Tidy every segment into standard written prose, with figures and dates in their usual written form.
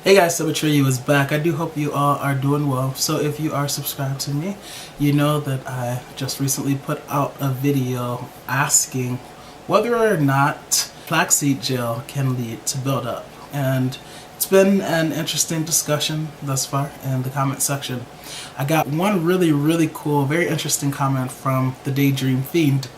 Hey guys, self-retwist is back. I do hope you all are doing well. So if you are subscribed to me, you know that I just recently put out a video asking whether or not flaxseed gel can lead to buildup. And it's been an interesting discussion thus far in the comment section. I got one really cool, very interesting comment from the Daydream Fiend,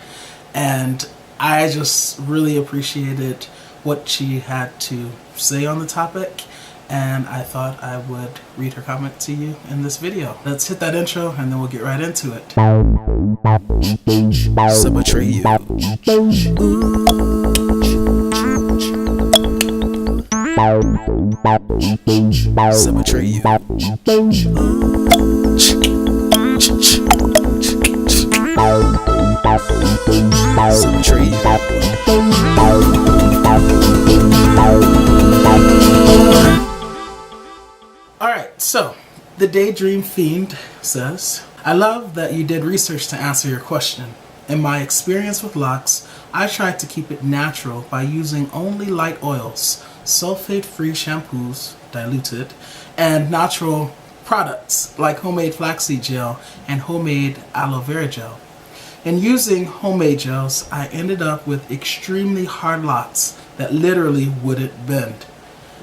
and I just really appreciated what she had to say on the topic, and I thought I would read her comment to you in this video. Let's hit that intro and then we'll get right into it. So betray you. So betray you. So betray you. Alright, so the Daydream Fiend says, I love that you did research to answer your question. In my experience with Locs, I tried to keep it natural by using only light oils, sulfate-free shampoos, diluted, and natural products like homemade flaxseed gel and homemade aloe vera gel. In using homemade gels, I ended up with extremely hard locks that literally wouldn't bend.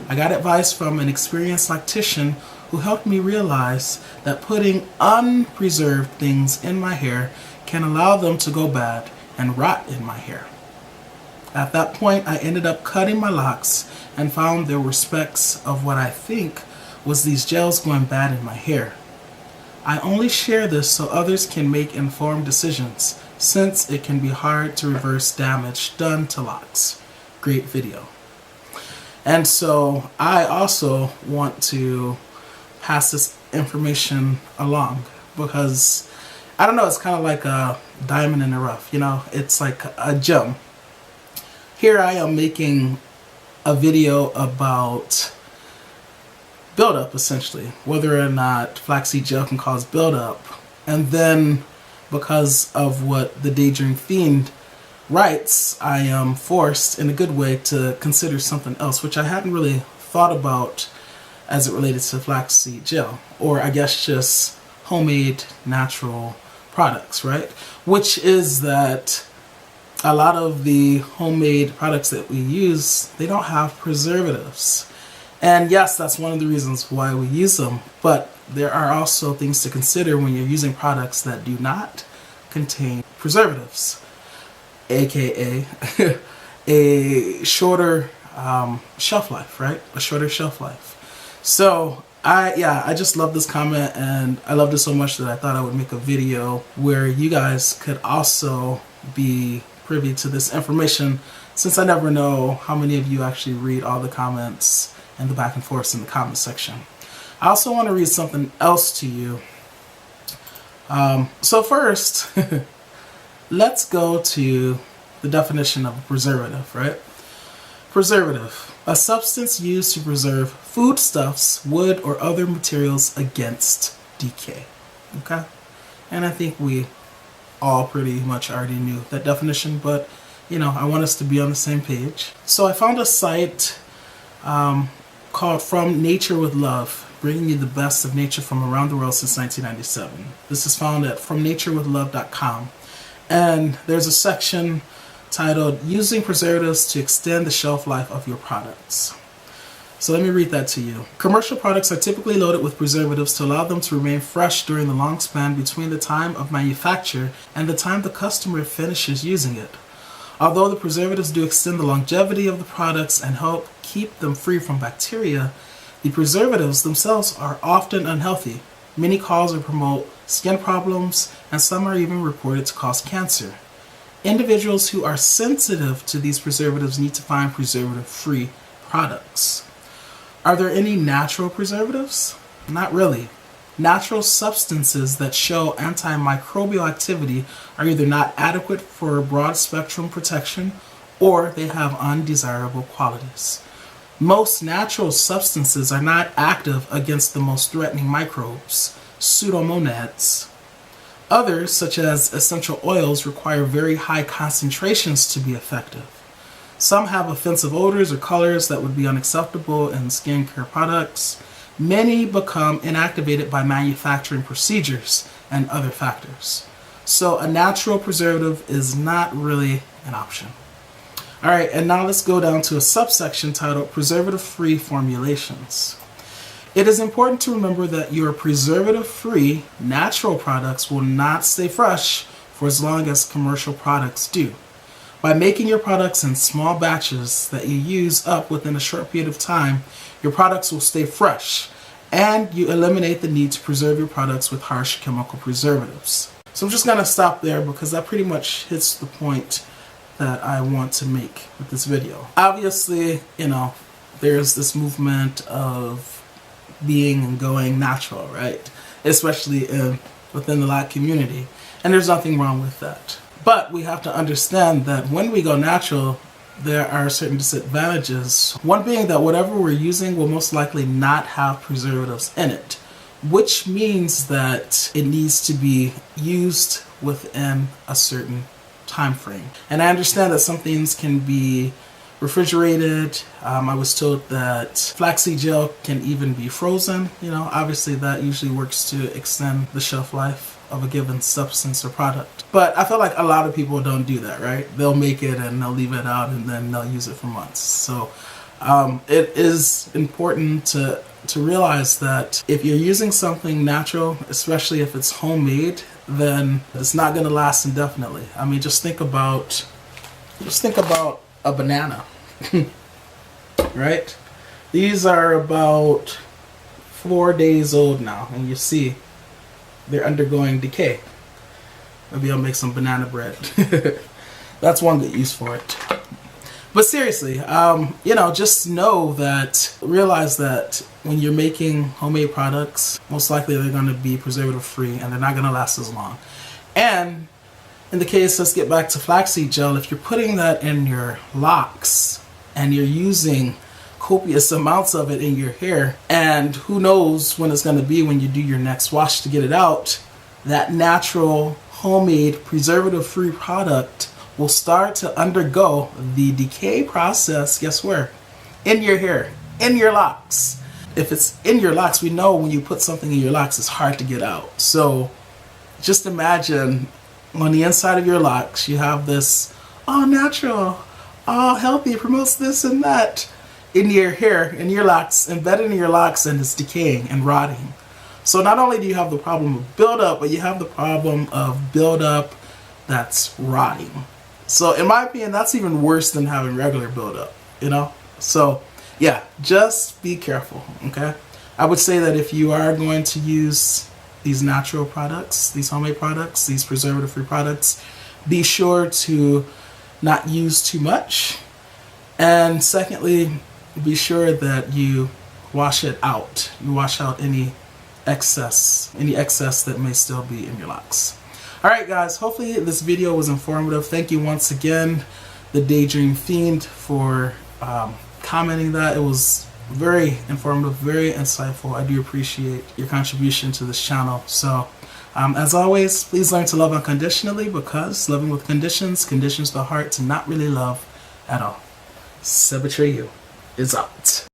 I got advice from an experienced loctician who helped me realize that putting unpreserved things in my hair can allow them to go bad and rot in my hair. At that point, I ended up cutting my locks and found there were specks of what I think was these gels going bad in my hair. I only share this so others can make informed decisions, since it can be hard to reverse damage done to locks. Great video. And so I also want to pass this information along because, I don't know, it's kind of like a diamond in the rough, you know, it's like a gem. Here I am making a video about buildup, essentially, whether or not flaxseed gel can cause buildup. And then because of what the Daydream Fiend writes, I am forced in a good way to consider something else, which I hadn't really thought about as it related to flaxseed gel, or I guess just homemade natural products, right? Which is that a lot of the homemade products that we use, they don't have preservatives. And yes, that's one of the reasons why we use them, but there are also things to consider when you're using products that do not contain preservatives, aka a shorter shelf life, right? A shorter shelf life. So I just love this comment, and I loved it so much that I thought I would make a video where you guys could also be privy to this information, since I never know how many of you actually read all the comments and the back and forth in the comment section. I also want to read something else to you. So first, let's go to the definition of a preservative, right? Preservative, a substance used to preserve foodstuffs, wood, or other materials against decay. Okay? And I think we all pretty much already knew that definition, but you know, I want us to be on the same page. So I found a site called From Nature with Love, bringing you the best of nature from around the world since 1997. This is found at fromnaturewithlove.com. And there's a section titled Using Preservatives to Extend the Shelf Life of Your Products. So let me read that to you. Commercial products are typically loaded with preservatives to allow them to remain fresh during the long span between the time of manufacture and the time the customer finishes using it. Although the preservatives do extend the longevity of the products and help keep them free from bacteria, the preservatives themselves are often unhealthy. Many cause or promote skin problems, and some are even reported to cause cancer. Individuals who are sensitive to these preservatives need to find preservative-free products. Are there any natural preservatives? Not really. Natural substances that show antimicrobial activity are either not adequate for broad spectrum protection or they have undesirable qualities. Most natural substances are not active against the most threatening microbes, pseudomonads. Others, such as essential oils, require very high concentrations to be effective. Some have offensive odors or colors that would be unacceptable in skincare products. Many become inactivated by manufacturing procedures and other factors. So a natural preservative is not really an option. All right, and now let's go down to a subsection titled Preservative-Free Formulations. It is important to remember that your preservative-free natural products will not stay fresh for as long as commercial products do. By making your products in small batches that you use up within a short period of time, your products will stay fresh, and you eliminate the need to preserve your products with harsh chemical preservatives. So I'm just going to stop there because that pretty much hits the point that I want to make with this video. Obviously, there's this movement of being and going natural, right? Especially within the Loc community. And there's nothing wrong with that. But we have to understand that when we go natural, there are certain disadvantages. One being that whatever we're using will most likely not have preservatives in it, which means that it needs to be used within a certain time frame. And I understand that some things can be refrigerated. I was told that flaxseed gel can even be frozen. Obviously that usually works to extend the shelf life of a given substance or product. But I feel like a lot of people don't do that, right? They'll make it and they'll leave it out and then they'll use it for months. So it is important to realize that if you're using something natural, especially if it's homemade, then it's not going to last indefinitely. I mean, just think about a banana, right? These are about 4 days old now, and you see they're undergoing decay. Maybe I'll make some banana bread. That's one good use for it. But seriously, just realize that when you're making homemade products, most likely they're going to be preservative free and they're not going to last as long. And in the case, let's get back to flaxseed gel, if you're putting that in your locks and you're using copious amounts of it in your hair, and who knows when it's going to be when you do your next wash to get it out, that natural, homemade, preservative-free product will start to undergo the decay process, guess where? In your hair, in your locks. If it's in your locks, we know when you put something in your locks, it's hard to get out. So just imagine on the inside of your locks, you have this all natural, all healthy, promotes this and that in your hair, in your locks, embedded in your locks, and it's decaying and rotting. So not only do you have the problem of buildup, but you have the problem of buildup that's rotting. So in my opinion, that's even worse than having regular buildup, So yeah, just be careful, okay? I would say that if you are going to use these natural products, these homemade products, these preservative-free products, be sure to not use too much. And secondly, be sure that you wash it out. You wash out any excess that may still be in your locks. Alright guys, hopefully this video was informative. Thank you once again, the Daydream Fiend, for commenting that. It was very informative, very insightful. I do appreciate your contribution to this channel. So as always, please learn to love unconditionally, because loving with conditions conditions the heart to not really love at all. Self-retwist is out.